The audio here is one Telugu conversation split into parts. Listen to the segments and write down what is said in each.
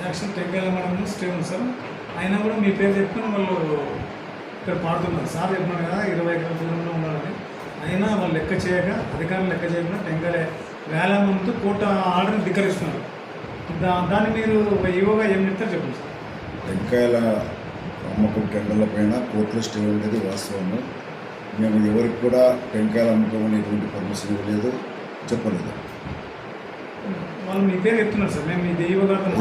యాక్చువల్ టెంకాయల మేడం స్టే ఉంది సార్. అయినా కూడా మీ పేరు చెప్పుకొని వాళ్ళు ఇక్కడ పాడుతున్నారు. సార్ చెప్పినారు కదా 20 ఎకరాల దూరంలో ఉన్నారని. అయినా వాళ్ళు లెక్క చేయక, అధికారులు లెక్క చేయకుండా టెంకాయల వేలామంతో కోర్టు ఆర్డర్ని ధిక్కరిస్తున్నారు. దాన్ని మీరు ఈవోగా ఏం చెప్తారు చెప్పండి సార్. టెంకాయల అమ్మకం టెండర్ల పైన కోర్టులో స్టే ఉండేది వాస్తవము. మేము ఎవరికి కూడా టెంకాయలు అమ్ముకోమని ఎటువంటి పర్మిషన్ ఇవ్వలేదు, చెప్పలేదు. వాళ్ళు మీ పేరు చెప్తున్నారు సార్. మేము ఇది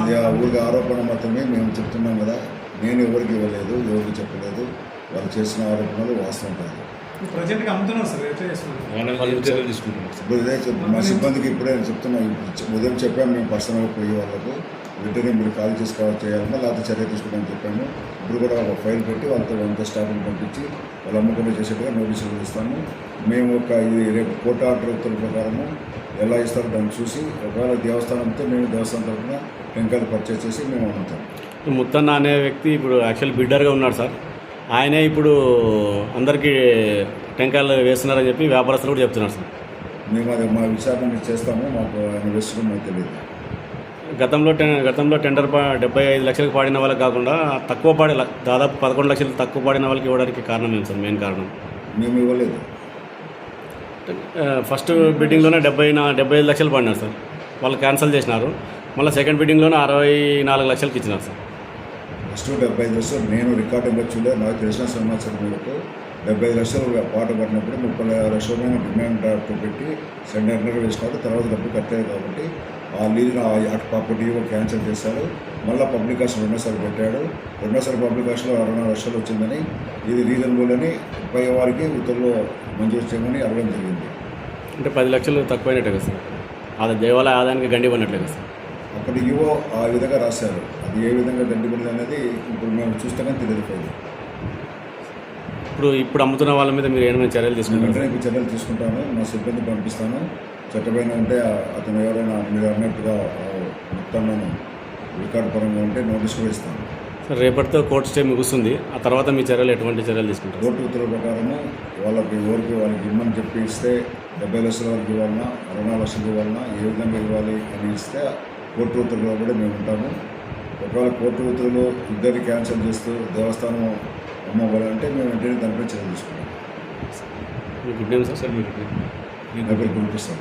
ఇది ఆ ఊరికి ఆరోపణ మాత్రమే మేము చెప్తున్నాం కదా. నేను ఎవరికి ఇవ్వలేదు, ఎవరికి చెప్పలేదు. వాళ్ళు చేసిన ఆరోపణలు వాస్తవం కాదు. ప్రజెంట్గా అమ్ముతున్నారు సార్. ఎట్లా ఇప్పుడు ఇదే మా సిబ్బందికి ఇప్పుడే చెప్తున్నాం. ఉదయం చెప్పాము మేము పర్సనల్గా పోయి వాళ్ళకు వెంటనే మీరు కాల్ చేయాలన్నా లేకపోతే చర్య తీసుకుంటామని చెప్పాము. ఇప్పుడు కూడా ఒక ఫైల్ పెట్టి వాళ్ళతో స్టాఫ్ని పంపించి వాళ్ళు అమ్మకుండా చేసేట్టుగా నోటీసులు ఇస్తాము. మేము ఇది రేపు కోర్టు ఆర్డర్ ఉత్తర్వుల ప్రకారము ఎలా ఇస్తారో దాన్ని చూసి ఒకవేళ దేవస్థానంతో మేము దేవస్థానం తరఫున టెంకాయలు పర్చేస్ చేసి మేము అమ్ముతాం. ముత్తన్న అనే వ్యక్తి ఇప్పుడు యాక్చువల్ బిడ్డర్గా ఉన్నాడు సార్. ఆయనే ఇప్పుడు అందరికీ టెంకాయలు వేస్తున్నారని చెప్పి వ్యాపారస్తులు కూడా చెప్తున్నారు సార్. మేము అది మా విచారణ చేస్తాము. మాకు ఆయన వేస్తున్నాం మాకు తెలియదు. గతంలో టెండర్ 75 లక్షలకు పాడిన వాళ్ళకి కాకుండా తక్కువ పాడే దాదాపు 11 లక్షలు తక్కువ పాడిన వాళ్ళకి ఇవ్వడానికి కారణం ఏంటి సార్? మెయిన్ కారణం మేము ఇవ్వలేదు. ఫస్ట్ బిడ్డింగ్లోనే 75 లక్షలు పడినారు సార్. వాళ్ళు క్యాన్సిల్ చేసినారు. మళ్ళీ సెకండ్ బిడ్డింగ్లోనే 64 లక్షలకి ఇచ్చినారు సార్. ఫస్ట్ 75 లక్షలు నేను రికార్డు ఇవ్వచ్చులే. నాకు తెలిసిన సమాచారం మేరకు 75 లక్షలు పాట పడినప్పుడు 36 లక్షలమైన డిమాండ్ డ్రాఫ్ట్ పెట్టి సెండర్ వేసినారు. తర్వాత డబ్బు కట్టారు కాబట్టి ఆ లీజును అటు ప్రాపర్టీ క్యాన్సిల్ చేశారు. మళ్ళీ పబ్లిక్ హాస్టల్ రెండోసారి పెట్టాడు. రెండోసారి పబ్లిక్ హాస్టల్లో 64 లక్షలు వచ్చిందని, ఇది రీజనబుల్ అని పై వారికి ఉత్తర్వులో మంజూరు చేయమని అడగడం జరిగింది. అంటే 10 లక్షలు తక్కువైనట్టే కదా సార్. అది దేవాలయ ఆదాయానికి గండి పడినట్లే కదా సార్. అప్పుడు ఇవో ఆ విధంగా రాశారు. అది ఏ విధంగా గండి పడింది అనేది ఇప్పుడు మేము చూస్తేనే తెలియదు. ఇప్పుడు అమ్ముతున్న వాళ్ళ మీద మీరు ఏమైనా చర్యలు తీసుకుంటారు? వెంటనే చర్యలు తీసుకుంటాను. మా సిబ్బంది పంపిస్తాను. చట్టపైన ఉంటే అతను ఎవరైనా మీరు అన్నట్టుగా మొత్తం రికార్డు పరంగా ఉంటే నోటీస్ కూడా ఇస్తాను సార్. రేపటితో కోర్టు స్టే ముగుస్తుంది. ఆ తర్వాత మీ చర్యలు ఎటువంటి చర్యలు తీసుకుంటారు? కోర్టు ఉత్తర్వుల ప్రకారము వాళ్ళకి ఇమ్మని చెప్పి ఇస్తే 70 లక్షల వరకు ఇవ్వాలన్నా 64 లక్షలు ఇవ్వాలన్నా ఏ విధంగా ఇవ్వాలి అని ఇస్తే కోర్టు ఉత్తర్వులో కూడా మేము ఉంటాము. ఒకవేళ కోర్టు ఉత్తర్వులు ఇద్దరిని క్యాన్సిల్ చేస్తూ దేవస్థానం అమ్మవ్వాలంటే మేము వెంటనే దానిపై చర్య తీసుకుంటాం. Good name sir. మీ దగ్గర గుర్తిస్తాం.